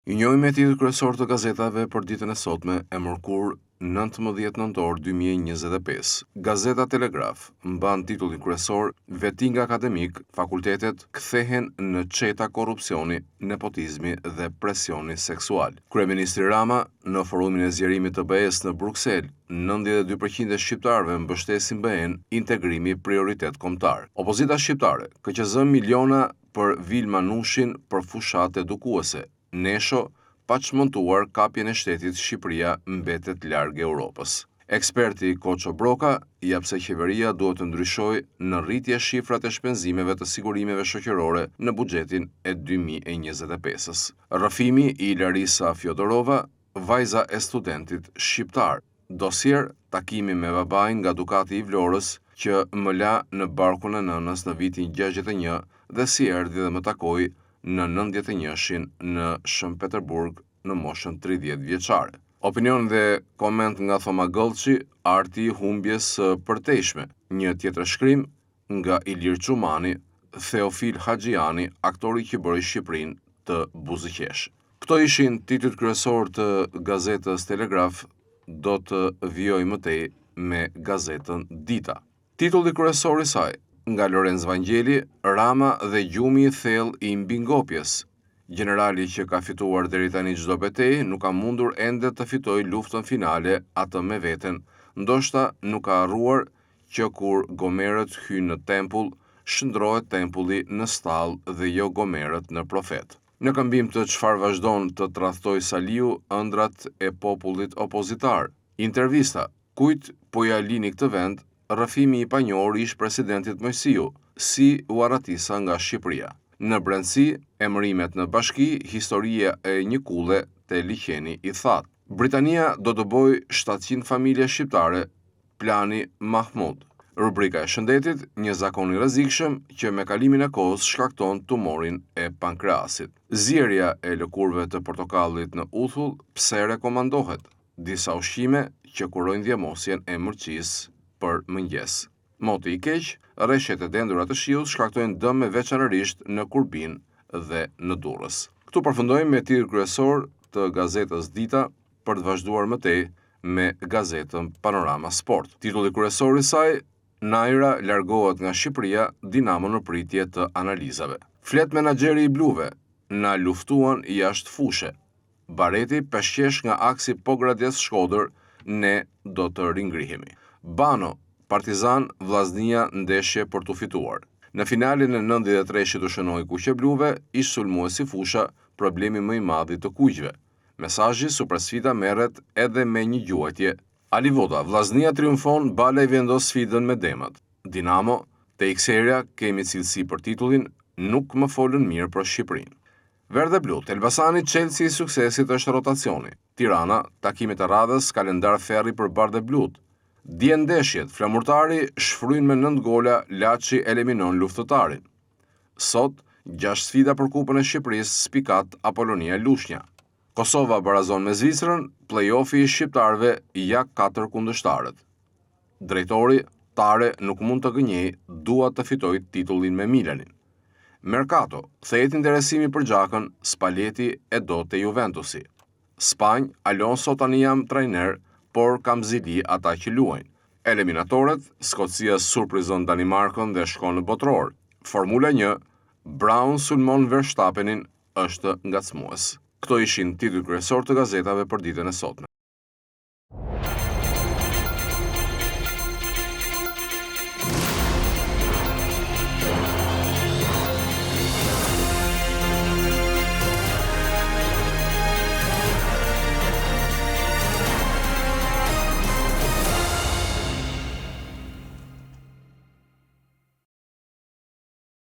I njohim me titël kryesor të gazetave për ditën e sotme e mërkur 19 nëntor 2025. Gazeta Telegraf mban titullin kryesor Vettinga akademik, fakultetet kthehen në çeta korrupsioni, nepotizmi dhe presioni seksual. Kryeministri Rama në forumin e zgjerimit të BE-s në Bruksel, 92% e shqiptarëve mbështesin BE-n integrimi prioritet kombëtar. Opozita shqiptare KQZ miliona për Vil Manushin për fushat edukuese. Nesho pa çmontuar kapjen e shtetit, Shqipëria mbetet larg Europës. Eksperti Koço Broka jep se qeveria duhet të ndryshojë në rritje shifrat e shpenzimeve të sigurimeve shoqërore në buxhetin e 2025-s. Rrëfimi i Larisa Fjodorova, vajza e studentit shqiptar. Dosier takimi me babain nga Dukati i Vlorës që më la në barkun e nënës në vitin 61 dhe si erdhi dhe më takoi në 91-shin në Shën Peterburg në moshën 30 vjeçare. Opinion dhe koment nga Thoma Gëllçi, arti i humbjes së përtejshme. Një tjetër shkrim nga Ilir Çumani, Theofil Haxhiani, aktori që bëri Shqipërinë të buzëqesh. Këto ishin titujt kryesor të gazetës Telegraf, do të vijoj më tej me gazetën Dita. Titulli kryesor i saj nga Lorenz Vangjeli, Rama dhe gjumi i thellë i mbingopjes. Generali që ka fituar deri tani çdo betejë nuk ka mundur ende të fitojë luftën finale, atë me veten, ndoshta nuk ka harruar që kur Gomerët hynë në tempull, shndrohet tempulli në stall dhe jo Gomerët në profet. Në këmbim të çfarë vazhdon të tradhtoj Saliu, ëndrat e popullit opozitar. Intervista, kujt po ja lini këtë vend? Rrëfimi i panjohur ish presidentit Mojsiu, si u arratisa nga Shqipëria. Në brendësi, emërimet në bashki, historia e një kulle te liqeni i thatë. Britania do të bojë 700 familje shqiptare, plani Mahmud. Rubrika e shëndetit, një zakon i rrezikshëm që me kalimin e kohës shkakton tumorin e pankreasit. Zjerja e lëkurëve të portokallit në uthull pse rekomandohet. Disa ushqime që kurojnë dhjemosjen e mërqisë për mëngjes. Moti i keq, rreshtet e dendura të shiut shkaktojnë dëm veçanërisht në Kurbin dhe në Durrës. Këtu përfundojmë me titël kryesor të gazetës Dita për të vazhduar më tej me gazetën Panorama Sport. Titulli kryesor i saj, Naira largohet nga Shqipëria, Dinamo në pritje të analizave. Flet menaxheri i bluve, na luftuan jashtë fushe. Bareti peshqesh nga aksi Pogradec Shkodër, ne do të ringrihemi. Bano, Partizan, Vllaznia ndeshje për të fituar. Në finalin e 93-shit u shënoi kuqe bluve, ish sulmuesi fusha, problemi më i madh i të kuqve. Mesazhi supersfida merret edhe me një gjuajtje. Alivoda, Vllaznia triumfon, Bala i vendos sfidën me demat. Dinamo, te Ikseria kemi cilësi për titullin, nuk më folën mirë për Shqipërinë. Verde blu, Elbasani Chelsea i suksesit është rotacioni. Tirana, takimet e radhës, kalendar ferri për bardhë blut. Dje ndeshjet, flamurtari shfryn me 9 gola, Laçi eliminon luftëtarin. Sot, 6 sfida për Kupën e Shqipërisë, Spikat Apolonia Lushnja. Kosova barazon me Zvicrën, play-offi i shqiptarëve ja 4 kundërshtarët. Drejtori, Tare nuk mund të gënjej, dua të fitoj titullin me Milanin. Mercato, kthehet interesimi për Xhakën, Spalletti e do te Juventusi. Spanjë, Alonso tani jam trajner, por kam zili ata që luajnë. Eliminatorët, Skocia surprizon Danimarkën dhe shkon në botror. Formula 1, Brown sulmon Verstappenin, është ngacmues. Këto ishin titujt kryesor të gazetave për ditën e sotme.